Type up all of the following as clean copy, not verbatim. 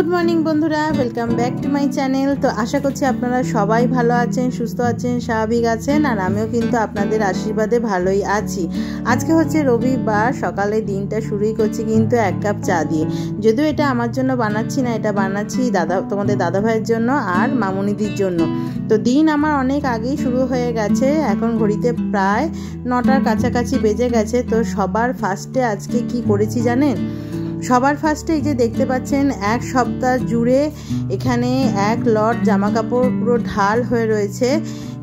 Good morning बंधुरा welcome back to my channel. तो आशा करছি আপনারা সবাই ভালো আছেন, সুস্থ আছেন, স্বাভাবিক আছেন। আর আমিও কিন্তু আপনাদের আশীর্বাদে ভালোই আছি। আজকে হচ্ছে রবিবার, সকালে দিনটা শুরুই করছি কিন্তু এক কাপ চা দিয়ে। যদিও এটা আমার জন্য বানাচ্ছি না, এটা বানাচ্ছি তোমাদের দাদা ভাইয়ের জন্য আর মামুনিদির জন্য। তো দিন আমার অনেক আগেই শুরু হয়ে গেছে, এখন ঘড়িতে প্রায় 9টার কাছাকাছি বেজে গেছে। তো সবার ফার্স্টে আজকে কি করেছি জানেন? সবার ফার্স্টে এই যে দেখতে পাচ্ছেন এক সপ্তাহ জুড়ে এখানে এক লট জামা কাপড় পুরো ঢাল হয়ে রয়েছে।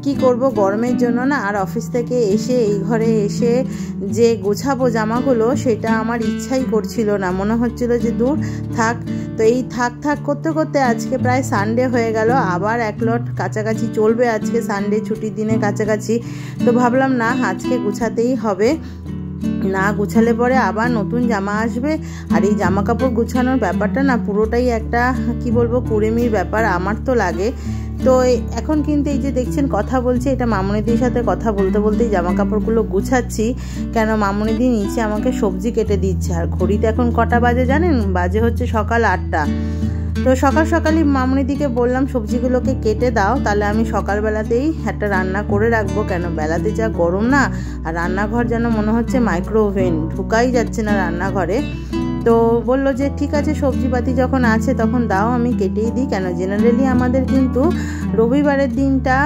কি করব, গরমের জন্য না। আর অফিস থেকে এসে এই ঘরে এসে যে গোছাবো জামাগুলো, সেটা আমার ইচ্ছাই করছিল না, মনে হচ্ছিল যে দূর থাক। তো এই থাক করতে করতে আজকে প্রায় সানডে হয়ে গেল, আবার এক লট কাছাকাছি চলবে আজকে সানডে ছুটির দিনের কাছাকাছি। তো ভাবলাম না, আজকে গুছাতেই হবে, না গুছালে পরে আবার নতুন জামা আসবে। আর এই জামা কাপড় গুছানোর ব্যাপারটা না পুরোটাই একটা কি বলবো কুড়েমির ব্যাপার আমার তো লাগে। তো এখন কিন্তু এই যে দেখছেন কথা বলছি, এটা মামুনিদির সাথে কথা বলতে বলতেই জামা কাপড়গুলো গুছাচ্ছি। কেন, মামুনিদি নিচে আমাকে সবজি কেটে দিচ্ছে। আর ঘড়িতে এখন কটা বাজে জানেন? বাজে হচ্ছে সকাল 8টা। তো সকালই মামুনিদিকে বললাম সবজিগুলোকে কেটে দাও, তাহলে আমি সকালবেলাতেই একটা রান্না করে রাখবো। কেন, বেলাতে যা গরম না, আর রান্নাঘর যেন মনে হচ্ছে মাইক্রো ওভেন, ঢুকাই যাচ্ছে না রান্নাঘরে। তো বললো যে ঠিক আছে, সবজিপাতি যখন আছে তখন দাও, আমি কেটেই দিই। কেন, জেনারেলি আমাদের কিন্তু রবিবারের দিনটা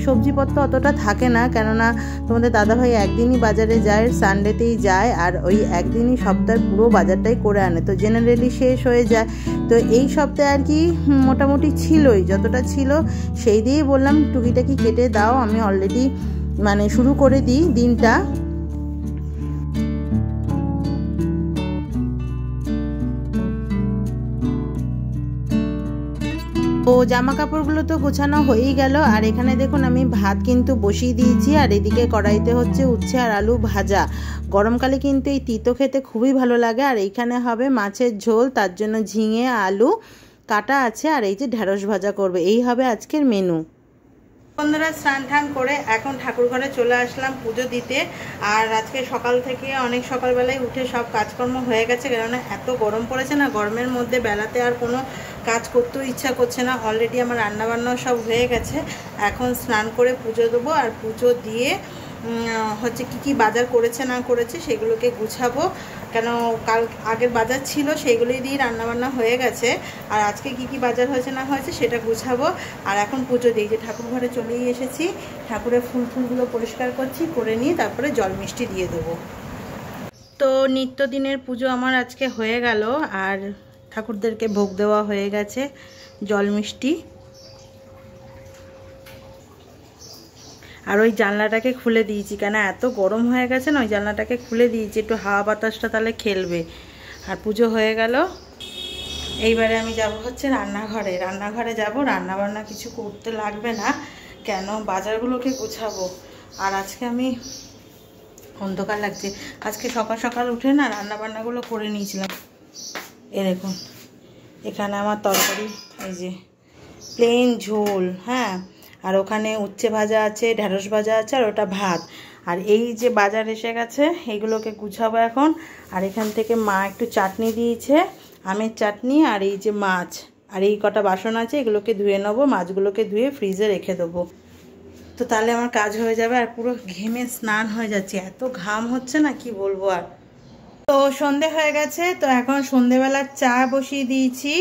সবজিপত্র অতটা থাকে না, কেননা তোমাদের দাদাভাই একদিনই বাজারে যায়, সানডেতেই যায়, আর ওই একদিনই সপ্তাহের পুরো বাজারটাই করে আনে। তো জেনারেলি শেষ হয়ে যায়। তো এই সপ্তাহে আর কি মোটামুটি ছিলই, যতটা ছিল সেই দিয়েই বললাম টুকিটাকি কেটে দাও, আমি অলরেডি মানে শুরু করে দিই দিনটা। তো জামা কাপড়গুলো তো গোছানো হয়েই গেল। আর এখানে দেখুন আমি ভাত কিন্তু বসিয়ে দিয়েছি, আর এদিকে কড়াইতে হচ্ছে উচ্ছে আর আলু ভাজা। গরমকালে কিন্তু এই তিতো খেতে খুবই ভালো লাগে। আর এইখানে হবে মাছের ঝোল, তার জন্য ঝিঙে আলু কাটা আছে, আর এই যে ঢেঁড়স ভাজা করবে। এই হবে আজকের মেনু। বন্ধুরা স্নান টান করে এখন ঠাকুর ঘরে চলে আসলাম পুজো দিতে। আর আজকে সকাল থেকে অনেক সকালবেলায় উঠে সব কাজকর্ম হয়ে গেছে, কেননা এত গরম পড়েছে না, গরমের মধ্যে বেলাতে আর কোনো কাজ করতেও ইচ্ছা করছে না। অলরেডি আমার রান্নাবান্নাও সব হয়ে গেছে। এখন স্নান করে পুজো দেবো, আর পুজো দিয়ে হচ্ছে কি বাজার করেছে না করেছে সেগুলোকে গুছাবো। কেন, কাল আগের বাজার ছিল সেইগুলোই দিয়ে রান্নাবান্না হয়ে গেছে। আর আজকে কি বাজার হয়েছে না হয়েছে সেটা গুছাবো। আর এখন পুজো দিই, যে ঠাকুর ঘরে চলেই এসেছি, ঠাকুরের ফুলগুলো পরিষ্কার করছি, করে নিয়ে তারপরে জল মিষ্টি দিয়ে দেবো। তো নিত্যদিনের পুজো আমার আজকে হয়ে গেল, আর ঠাকুরদেরকে ভোগ দেওয়া হয়ে গেছে জল মিষ্টি। আর ওই জানলাটাকে খুলে দিয়েছি, কেন এত গরম হয়ে গেছে না, ওই জানলাটাকে খুলে দিয়েছি, একটু হাওয়া বাতাসটা তাহলে খেলবে। আর পুজো হয়ে গেল। এইবারে আমি যাব হচ্ছে রান্নাঘরে যাব। রান্নাবান্না কিছু করতে লাগবে না, কেন বাজারগুলোকে গোছাবো। আর আজকে আমি অন্ধকার লাগছে, আজকে সকাল উঠে না রান্নাবান্নাগুলো করে নিয়েছিলাম। এ দেখুন এখানে আমার তরকারি, এই যে প্লেন ঝোল, হ্যাঁ, আর ওখানে উচ্ছে ভাজা আছে, ঢেঁড়স ভাজা আছে, আর ওটা ভাত। আর এই যে বাজার এসে গেছে, এইগুলোকে গুছাবো এখন। আর এখান থেকে মা একটু চাটনি দিয়েছে, আমের চাটনি, আর এই যে মাছ, আর এই কটা বাসন আছে, এগুলোকে ধুয়ে নেবো, মাছগুলোকে ধুয়ে ফ্রিজে রেখে দেবো। তো তাহলে আমার কাজ হয়ে যাবে। আর পুরো ঘেমে স্নান হয়ে যাচ্ছে, এত ঘাম হচ্ছে না কি বলবো। আর তো সন্ধে হয়ে গেছে, তো এখন সন্ধেবেলার চা বসিয়ে দিয়েছি।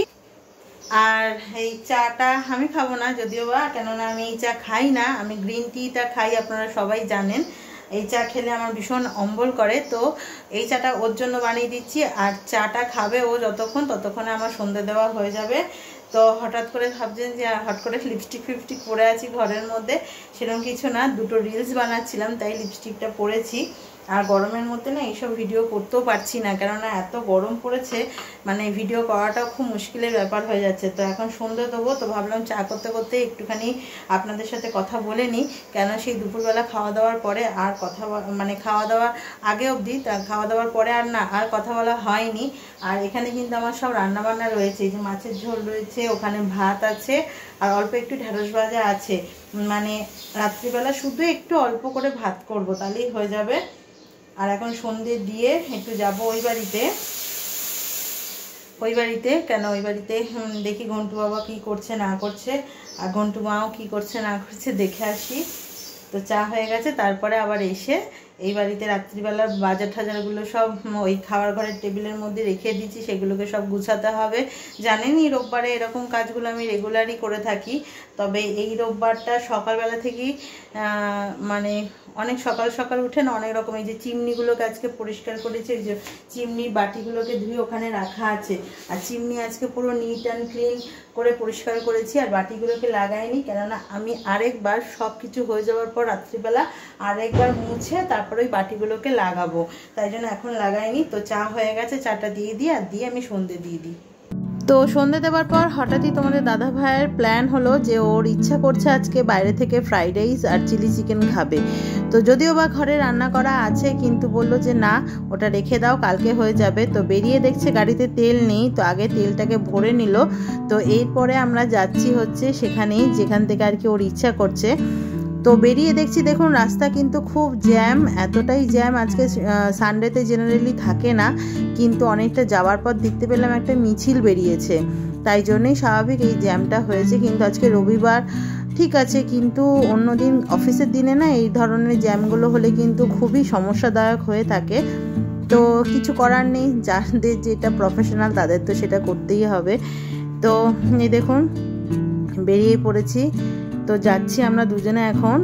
আর এই চাটা আমি খাবো না যদিও বা, কেননা আমি এই চা খাই না, আমি গ্রিন টিটা খাই, আপনারা সবাই জানেন। এই চা খেলে আমার ভীষণ অম্বল করে। তো এই চাটা ওর জন্য বানিয়ে দিচ্ছি, আর চাটা খাবে ও ততক্ষণে আমার সন্ধে দেওয়া হয়ে যাবে। তো হঠাৎ করে ভাবছেন যে হট করে লিপস্টিক পরে আছি ঘরের মধ্যে, সেরকম কিছু না, দুটো রিলস বানাচ্ছিলাম তাই লিপস্টিকটা পরেছি। আর গরমের মধ্যে না এইসব ভিডিও করতেও পারছি না, কেননা এত গরম পড়েছে, মানে ভিডিও করাটাও খুব মুশকিলের ব্যাপার হয়ে যাচ্ছে। তো এখন সন্ধ্যে দেবো, তো ভাবলাম চা করতে করতে একটুখানি আপনাদের সাথে কথা বলে নিই। কেন, সেই দুপুরবেলা খাওয়া দাওয়ার পরে আর কথা মানে খাওয়া দাওয়ার আগে অবধি, খাওয়া দাওয়ার পরে আর কথা বলা হয়নি। আর এখানে কিন্তু আমার সব রান্নাবান্না রয়েছে, যে মাছের ঝোল রয়েছে, ওখানে ভাত আছে, আর অল্প একটু ঢেঁড়স ভাজা আছে। মানে রাত্রিবেলা শুধু একটু অল্প করে ভাত করব, তাহলেই হয়ে যাবে। আর এখন সন্ধে দিয়ে একটু যাব ওই বাড়িতে, ওই বাড়িতে। কেন ওই বাড়িতে দেখি ঘন্টু বাবা কি করছে না করছে, আর ঘন্টু মাও কি করছে না করছে দেখে আসি। তো চা হয়ে গেছে, তারপরে আবার এসে এই বাড়িতে রাত্রিবেলা বাজার টাজারগুলো সব ওই খাওয়ার ঘরের টেবিলের মধ্যে রেখে দিচ্ছি, সেগুলোকে সব গুছাতে হবে। জানেনই রোববারে এরকম কাজগুলো আমি রেগুলারই করে থাকি, তবে এই রোববারটা সকালবেলা থেকেই মানে অনেক সকাল সকাল উঠে না অনেক রকম এই যে চিমনিগুলোকে আজকে পরিষ্কার করেছি, এই যে চিমনির বাটিগুলোকে ধুয়ে ওখানে রাখা আছে, আর চিমনি আজকে পুরো নিট অ্যান্ড ক্লিন করে পরিষ্কার করেছি, আর বাটিগুলোকে লাগাইনি, কেননা আমি আরেকবার সব কিছু হয়ে যাওয়ার পর রাত্রিবেলা আরেকবার মুছে তারপরে ওই বাটিগুলোকে লাগাবো, তাই জন্য এখন লাগাইনি। তো চা হয়ে গেছে, চাটা দিয়ে দিই, আর দিয়ে আমি সন্ধে দিয়ে দিই। তো সন্ধে দেওয়ার পর হঠাৎই তোমাদের দাদা ভাইয়ের প্ল্যান হলো যে ওর ইচ্ছা করছে আজকে বাইরে থেকে ফ্রাইড রাইস আর চিলি চিকেন খাবে। তো যদিও বা ঘরে রান্না করা আছে, কিন্তু বললো যে না ওটা রেখে দাও, কালকে হয়ে যাবে। তো বেরিয়ে দেখছে গাড়িতে তেল নেই, তো আগে তেলটাকে ভরে নিল। তো এরপরে আমরা যাচ্ছি হচ্ছে সেখানেই যেখান থেকে আর কি ওর ইচ্ছা করছে। তো বেরিয়ে দেখছি দেখুন রাস্তা কিন্তু খুব জ্যাম, এতটাই জ্যাম, আজকে সানডেতে জেনারেলি থাকে না, কিন্তু অনেকটা যাওয়ার পর দেখতে পেলাম একটা মিছিল বেরিয়েছে, তাই জন্যই স্বাভাবিক এই জ্যামটা হয়েছে। কিন্তু আজকে রবিবার ঠিক আছে, কিন্তু অন্যদিন অফিসের দিনে না এই ধরনের জ্যামগুলো হলে কিন্তু খুবই সমস্যাদায়ক হয়ে থাকে। তো কিছু করার নেই, যাদের যেটা প্রফেশনাল তাদের তো সেটা করতেই হবে। তো এই দেখুন বেরিয়ে পড়েছি, তো যাচ্ছি আমরা দুজনে এখন।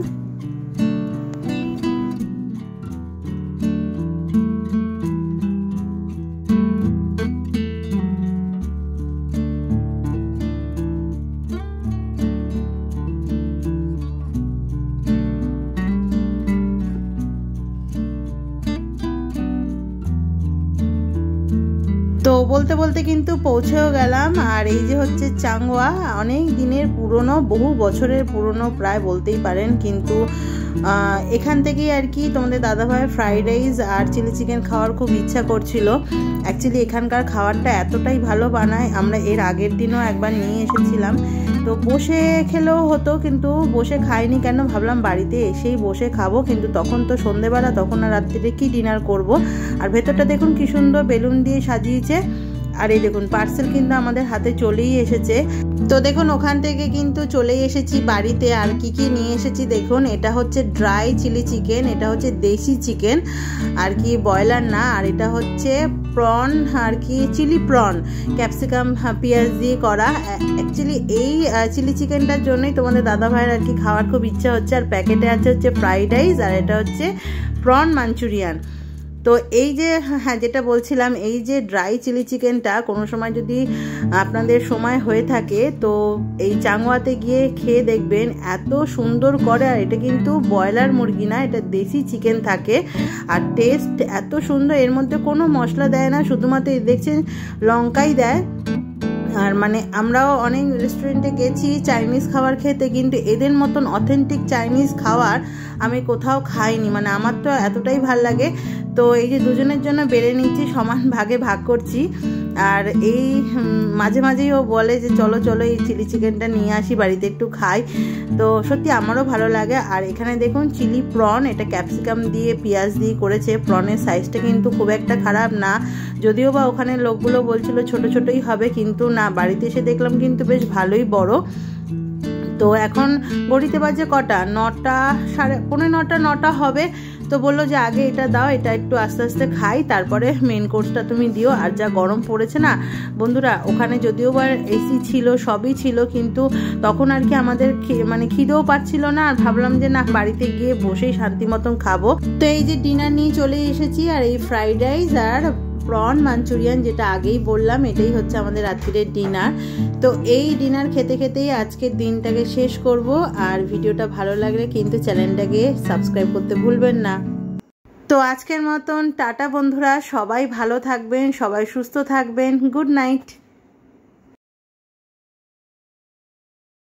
তো বলতে বলতে কিন্তু পৌঁছেও গেলাম, আর এই যে হচ্ছে চাংওয়া, অনেক দিনের পুরনো, বহু বছরের পুরনো প্রায় বলতেই পারেন, কিন্তু এখান থেকেই আর কি তোমাদের দাদাভাইয়ের ফ্রাইড রাইস আর চিলি চিকেন খাওয়ার খুব ইচ্ছা করছিল। অ্যাকচুয়ালি এখানকার খাবারটা এতটাই ভালো বানায়, আমরা এর আগের দিনও একবার নিয়ে এসেছিলাম। তো বসে খেলেও হতো, কিন্তু বসে খাইনি, কেন ভাবলাম বাড়িতে এসেই বসে খাবো, কিন্তু তখন তো সন্ধেবেলা, তখন আর রাত্রিতে কি ডিনার করব। আর ভেতরটা দেখুন কি সুন্দর বেলুন দিয়ে সাজিয়েছে, আর এই দেখুন পার্সেল কিন্তু আমাদের হাতে চলেই এসেছে। তো দেখুন ওখান থেকে কিন্তু চলেই এসেছি বাড়িতে, আর কি কি নিয়ে এসেছি দেখুন। এটা হচ্ছে ড্রাই চিলি চিকেন, এটা হচ্ছে দেশি চিকেন আর কি, ব্রয়লার না, আর এটা হচ্ছে প্রন আর কি, চিলি প্রন, ক্যাপসিকাম পেঁয়াজ দিয়ে করা। অ্যাকচুয়ালি এই চিলি চিকেনটার জন্যই তোমাদের দাদা ভাইয়ের আর কি খাওয়ার খুব ইচ্ছা হচ্ছে। আর প্যাকেটে আছে হচ্ছে ফ্রাইড রাইস, আর এটা হচ্ছে প্রন মাঞ্চুরিয়ান। তো এই যে হ্যাঁ যেটা বলছিলাম, এই যে ড্রাই চিলি চিকেনটা কোনো সময় যদি আপনাদের সময় হয়ে থাকে, তো এই চাংওয়াতে গিয়ে খেয়ে দেখবেন, এত সুন্দর করে। আর এটা কিন্তু ব্রয়লার মুরগি না, এটা দেশি চিকেন থাকে, আর টেস্ট এত সুন্দর, এর মধ্যে কোনো মশলা দেয় না, শুধুমাত্র দেখছেন লঙ্কাই দেয়। আর মানে আমরাও অনেক রেস্টুরেন্টে গেছি চাইনিজ খাবার খেতে, কিন্তু এদের মতন অথেন্টিক চাইনিজ খাবার আমি কোথাও খাইনি, মানে আমার তো এতটাই ভাল লাগে। তো এই যে দুজনের জন্য বেড়ে নিচ্ছি, সমান ভাগে ভাগ করছি। আর এই মাঝে মাঝেই ও বলে যে চলো চলো এই চিলি চিকেনটা নিয়ে আসি বাড়িতে একটু খাই, তো সত্যি আমারও ভালো লাগে। আর এখানে দেখুন চিলি প্রন, এটা ক্যাপসিকাম দিয়ে পেঁয়াজ দিয়ে করেছে। প্রনের সাইজটা কিন্তু খুব একটা খারাপ না, যদিও বা ওখানে লোকগুলো বলছিল ছোট ছোটই হবে, কিন্তু না, বাড়িতে এসে দেখলাম কিন্তু বেশ ভালোই বড়। তো এখন ঘড়িতে বাজে কটা, 9টা, 9:30 হবে। তো বললো যে আগে এটা দাও, এটা একটু আস্তে আস্তে খাই, তারপরে মেন কোর্সটা তুমি দিও। আর যা গরম পড়েছে না বন্ধুরা, ওখানে যদিও বা এসি ছিল, সবই ছিল, কিন্তু তখন আর কি আমাদের মানে খিদেও পাচ্ছিল না, আর ভাবলাম যে না বাড়িতে গিয়ে বসেই শান্তি মতন খাবো। তো এই যে ডিনার নিয়ে চলে এসেছি, আর এই ফ্রাইড রাইস আর প্রন মাঞ্চুরিয়ান যেটা আগেই বললাম, এটাই হচ্ছে আমাদের রাত্রির ডিনার। তো এই ডিনার খেতে খেতেই আজকের দিনটাকে শেষ করব। আর ভিডিওটা ভালো লাগলে কিন্তু চ্যানেলটাকে সাবস্ক্রাইব করতে ভুলবেন না। তো আজকের মতন টাটা বন্ধুরা, সবাই ভালো থাকবেন, সবাই সুস্থ থাকবেন, গুড নাইট।